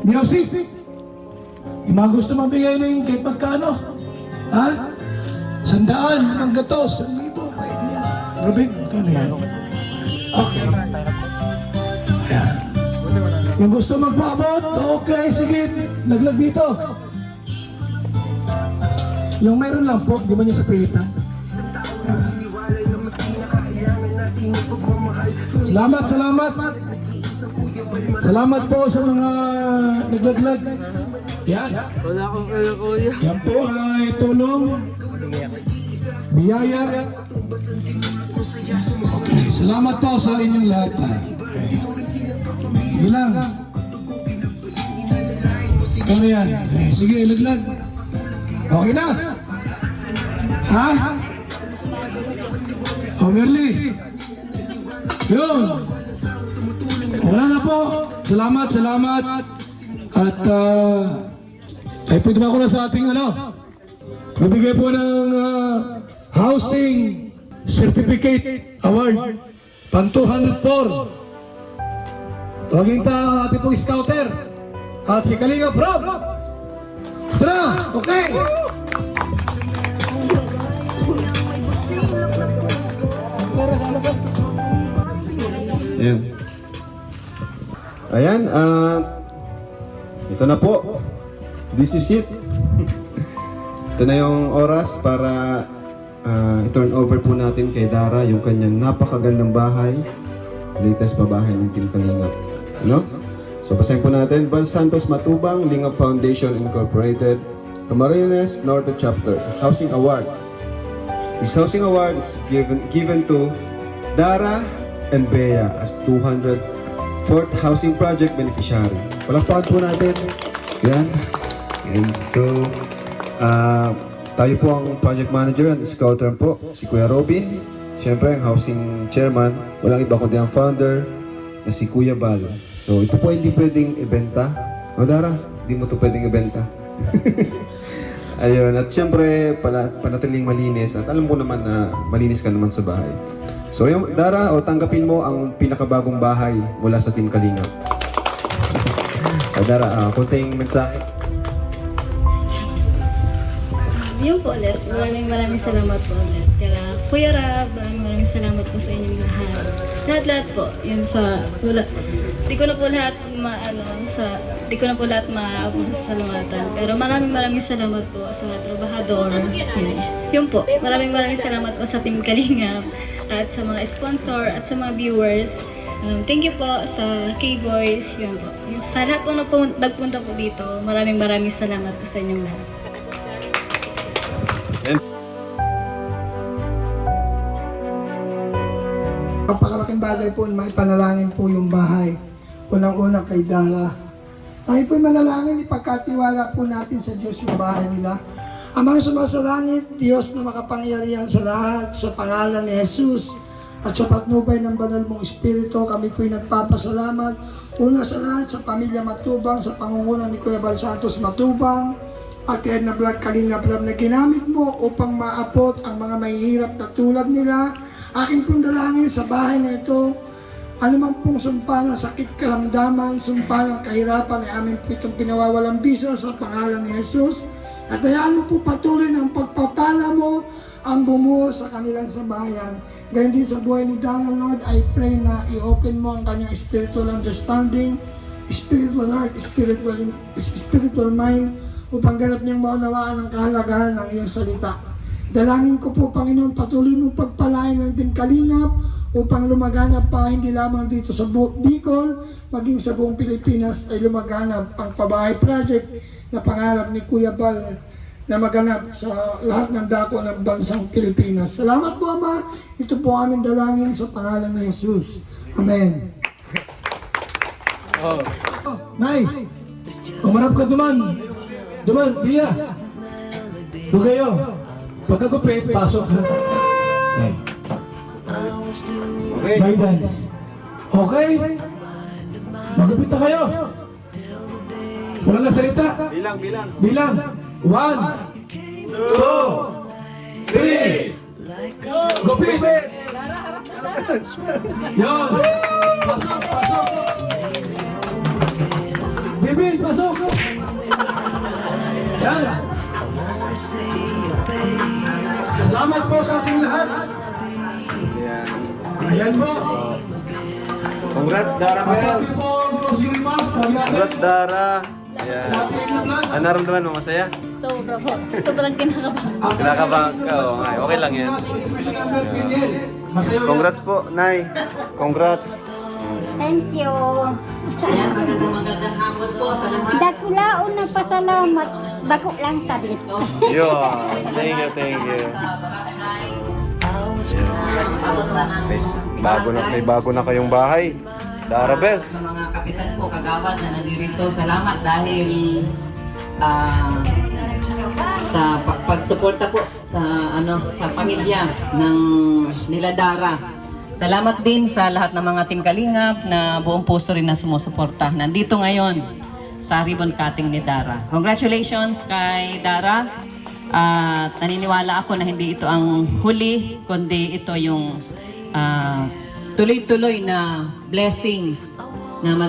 Music. Yung mga gusto mabigay ng kahit magkano. Ha? 100, ang gatos, 1,000. Robin, magkano yan? Okay. Ayan. Yung gusto magpaabot, okay, sige, laglag dito. Yung mayroon lang po, di ba niya sa pilitan? Salamat, salamat. Salamat po sa mga naglaglag. Yan. Yan po ay tulong. Biyaya. Okay, salamat po sa inyong lahat. Bilang. Kano yan? Okay, sige, ilaglag. Okay na? Ha? Overly. Yun. Wala na po. Salamat, salamat. At ay pwede ba ako na sa ating mabigay po ng Housing Certificate Award pang 204. Tawagin ta ating pong scouter at si Kalinga Rob. Tara, okay. Ayan, ito na po. This is it. Ito na yung oras para i-turn over po natin kay Dara yung kanyang napakagandang bahay. Latest pa bahay ng Team Kalingap. Ano? So, basahin po natin. Val Santos Matubang, Lingap Foundation Incorporated, Camarines Norte Chapter, Housing Award. This Housing Award is given to Dara and Bea as 204th Housing Project Beneficiary. Palakpakan po natin. Yan. And so, tayo po ang project manager and scouter po, si Kuya Robin. Siyempre, ang housing chairman. Walang iba kundi ang founder na si Kuya Bal. So, ito po hindi pwedeng ibenta. O Dara, hindi mo ito pwedeng ibenta. Ayun, at siyempre, panatiling malinis. At alam ko naman na malinis ka naman sa bahay. So, yung Dara, tanggapin mo ang pinakabagong bahay mula sa Team Kalingap. Dara, kunting mensahe. Yun po ulit. Maraming salamat po ulit. Kaya Kuya Rab, maraming salamat po sa inyong lahat. Lahat-lahat po. Yun sa wala. Di ko na po lahat masasalamatan. Pero maraming salamat po sa mga trabahador. Yun po. Maraming salamat po sa Team Kalingap at sa mga sponsor at sa mga viewers. Thank you po sa K-Boys. Yun po. Sa lahat po nagpunta po dito, maraming salamat po sa inyong lahat. Napakalaking bagay po, may panalangin po yung bahay. Unang-una kay Dara. Tayo po'y manalangin, ipagkatiwala po natin sa Diyos yung bahay nila. Amang sumasalangit, Diyos na makapangyarihan sa lahat, sa pangalan ni Jesus, at sa patnubay ng banal mong Espiritu, kami po'y nagpapasalamat. Una sa lahat, sa pamilya Matubang, sa pangunguna ni Kuya Val Santos Matubang, at Edna Vlog Kalingap Lab na ginamit mo upang maapot ang mga mahihirap na tulad nila. Akin pong dalangin sa bahay na ito, anumang pong sumpa ng sakit karamdaman, sumpa ng kahirapan ay amin po itong pinawawalang bisa sa pangalan ni Jesus. At hayaan mo po patuloy ng pagpapala mo ang bumuo sa kanilang sambahayan. Ganyan din sa buhay ni Dara, Lord, I pray na i-open mo ang kanyang spiritual understanding, spiritual heart, spiritual mind, upang ganap niyang maunawaan ang kahalagahan ng iyong salita. Dalangin ko po, Panginoon, patuloy mong pagpalain ng Team Kalingap upang lumaganap pa hindi lamang dito sa Bicol, maging sa buong Pilipinas ay lumaganap ang pabahay project na pangarap ni Kuya Bal na maganap sa lahat ng dako ng bansang Pilipinas. Salamat po, Ama. Ito po aming dalangin sa pangalan ng Jesus. Amen. Nay, umarap ka duman. Duman, Bia. Lugayo. Pagkagupit, pasok ha. Okay. Guidance. Okay? Magupit na kayo. Walang nasalita. Bilang. 1, 2, 3. Gupit. Yun. Pasok. Bibil, pasok! Yan. Salamat po sa ating lahat. Ayan po. Congrats, Dara Sabi Bells! po, closing remarks. Tawag natin. Congrats, Dara! Ayan. Sa ating vlogs. Ano naramdaman mo? Masaya? Sobra po. Sobrang kinakabahan. Kinakabahan ka, okay lang yan. Congrats po, Nay. Congrats. Thank you. Ayan, magandang hapon po sa lahat. Dakulaon na pasalamat. Bako lang tabit. Yo, thank you, thank you. May bago na kayong bahay. Dara Bells. Sa mga kapitan po, kagawad na nandito, salamat dahil sa pagsuporta po sa pamilya ng nila Dara. Salamat din sa lahat ng mga Team Kalingap na buong puso rin na sumusuporta. Nandito ngayon sa ribbon cutting ni Dara. Congratulations kay Dara. At naniniwala ako na hindi ito ang huli, kundi ito yung tuloy-tuloy na blessings na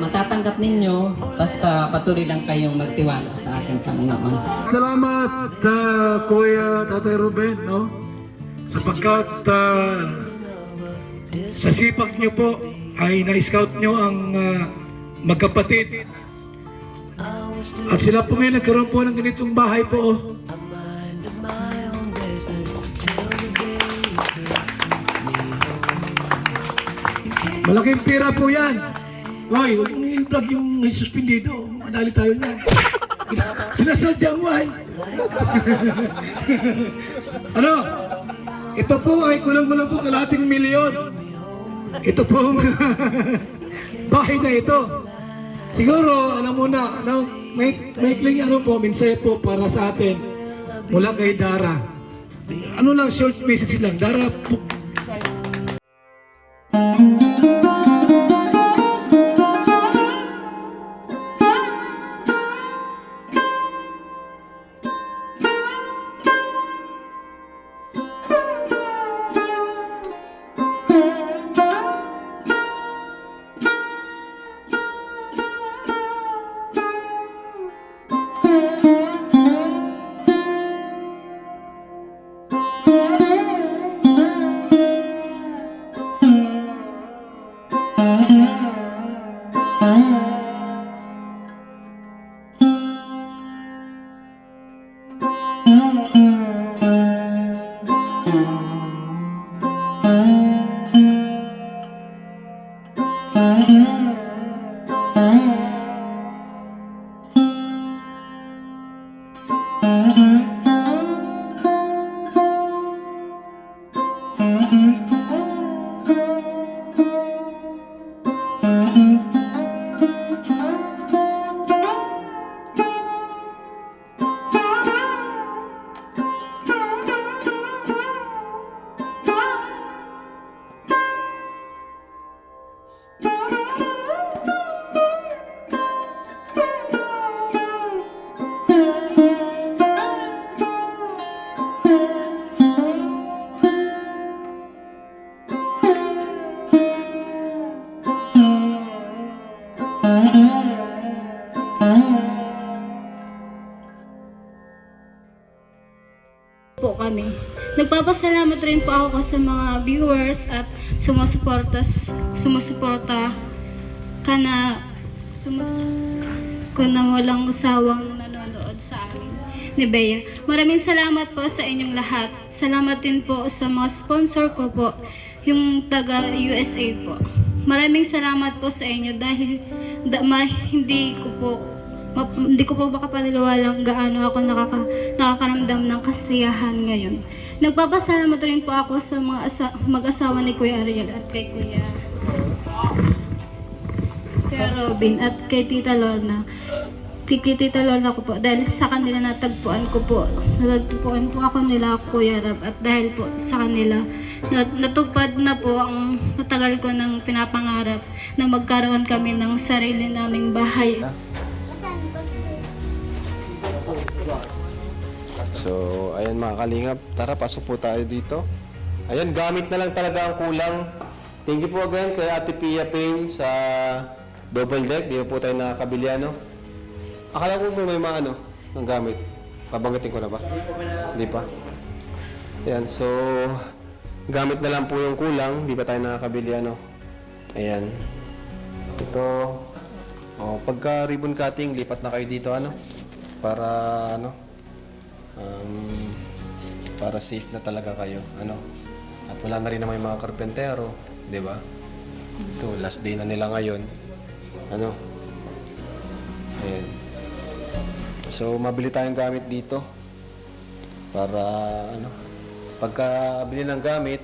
matatanggap ninyo basta patuloy lang kayong magtiwala sa ating Panginoon. Salamat, Kuya Tatay Ruben, no? Sapagkat sa sipag nyo po ay na-scout nyo ang magkapatid. At sila po ngayon nagkaroon po ng ganitong bahay po. Oh. Malaking pera po yan. Hoy, huwag mong i-vlog yung suspendido. Madali tayo niyan. Sinasadya mo ay. Ano? Ito po ay kulang-kulang po kalahating milyon. Ito po bahay na ito. Siguro, alam mo na, may kling ano po, minsay po para sa atin mula kay Dara. Ano lang, short message lang. Dara po. Po kami. Nagpapasalamat rin po ako sa mga viewers at sumusuporta kung na walang sawang nanonood sa amin ni Bea. Maraming salamat po sa inyong lahat. Salamat din po sa mga sponsor ko po, yung taga USA po. Maraming salamat po sa inyo dahil hindi ko po makapaniwalang gaano ako nakakaramdam ng kasiyahan ngayon. Nagpapasalamat rin po ako sa mga mag-asawa ni Kuya Ariel at kay Kuya Robin at kay Tita Lorna. Kay Tita Lorna ko po dahil sa kanila natagpuan ko po ako nila Kuya Rab at dahil po sa kanila natupad na po ang matagal ko ng pinapangarap na magkaroon kami ng sarili naming bahay. So, ayan mga kalingap. Tara, pasok po tayo dito. Ayan, gamit na lang talaga ang kulang. Thank you po again kay Ate Pia Payne sa Double deck, di na po tayo nakakabili ano. Akala ko may mga ano, ng gamit. Pabanggitin ko na ba? Hindi pa. Ayan, so gamit na lang po yung kulang, di pa tayo nakakabili ano. Ayan. Ito, pagka ribbon cutting, lipat na kayo dito ano. Para ano, para safe na talaga kayo ano. At wala na rin naman yung mga karpentero, di ba? Ito, last day na nila ngayon. Ano? Ayan. So, mabili tayong gamit dito. Para, ano, pagka bili ng gamit,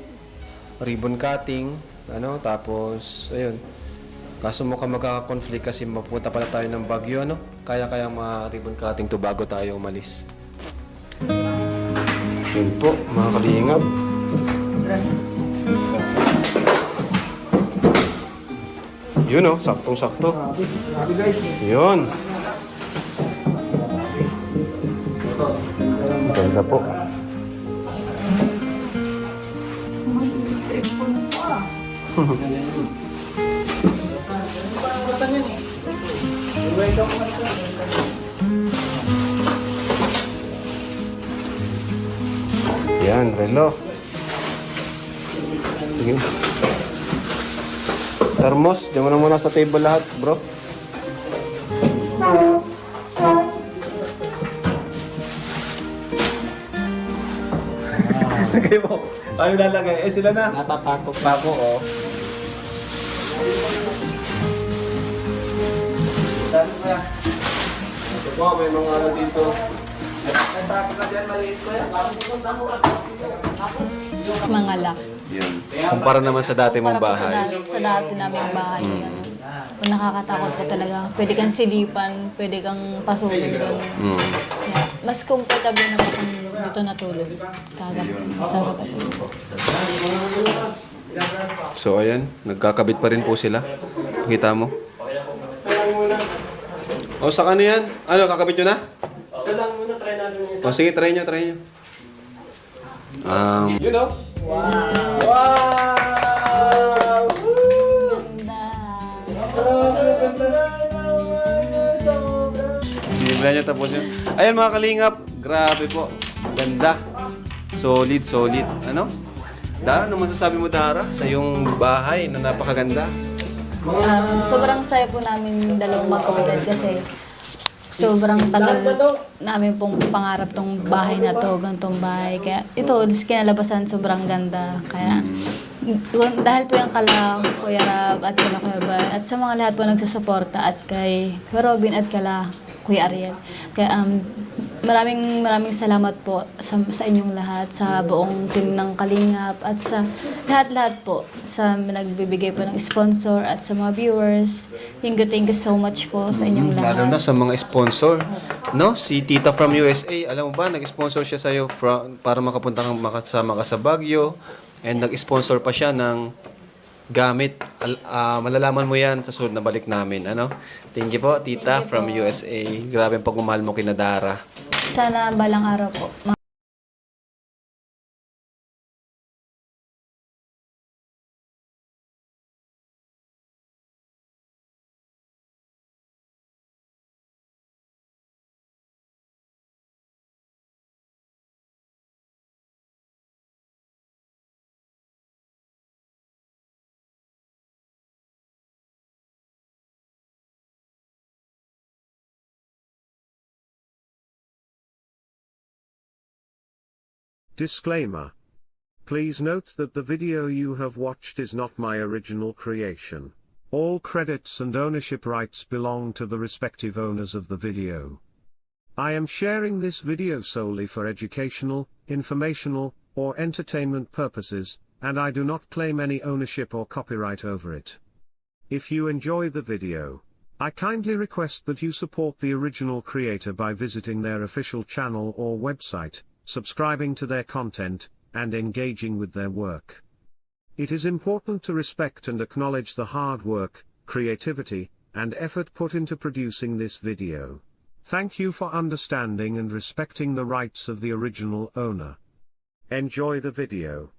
ribbon cutting, ano, tapos, ayun. Kaso mukhang magkaka-conflict kasi mapunta pala tayo ng Baguio, ano? Kaya ma-ribbon cutting to bago tayo umalis. Yun po, mga kalingap. Yun oh, saktong-sakto. Grabe guys. Yun. Ganda po. Yan, relo. Sige. Thermos, diyan mo na muna sa table lahat, bro. Lagay mo. Paano lalagay? Sila na. Napapakok-pako, oh. Ito po, may mga ano dito. Mga lock. Yan. Kumpara naman sa dati mong bahay. Sa dati naming bahay. Kung nakakatakot ka talaga, pwede kang silipan, pwede kang pasukin doon. Kaya, mas comfortable naman kung dito natulog. Masarap at So, ayan. Nagkakabit pa rin po sila. Pakita mo. O, sa kano yan? Ano, kakabit nyo na? Isa lang muna, try natin yung isa. O, sige, try nyo. You know? Wow! Sinibla niya tapos yun. Ayan mga kalingap, grabe po. Ganda. Solid. Ano? Dara, ano masasabi mo Dara sa iyong bahay na napakaganda? Sobrang saya po namin dalawang mag-collab kasi sobrang tagal namin pong pangarap tong bahay na to, gantong bahay. Kaya ito, kinalabasan sobrang ganda. Kaya dahil po yung kala Kuya Rab at kala Kuya Bal at sa mga lahat po nagsusuporta at kay Robin at kala Kuya Ariel. Kaya maraming salamat po sa inyong lahat, sa buong team ng Kalingap at sa lahat-lahat po sa nagbibigay po ng sponsor at sa mga viewers. Thank you so much po sa inyong lahat. Lalo na sa mga sponsor. No? Si Tita from USA, alam mo ba, nag-sponsor siya sa'yo para makasama ka sa Baguio. And nag-sponsor pa siya ng gamit. Malalaman mo yan sa sunod na balik namin. Ano? Thank you po, Tita from USA. Grabe ang pagmamahal mo kina Dara. Sana balang araw po. Disclaimer. Please note that the video you have watched is not my original creation. All credits and ownership rights belong to the respective owners of the video. I am sharing this video solely for educational, informational, or entertainment purposes, and I do not claim any ownership or copyright over it. If you enjoy the video, I kindly request that you support the original creator by visiting their official channel or website, subscribing to their content, and engaging with their work. It is important to respect and acknowledge the hard work, creativity, and effort put into producing this video. Thank you for understanding and respecting the rights of the original owner. Enjoy the video.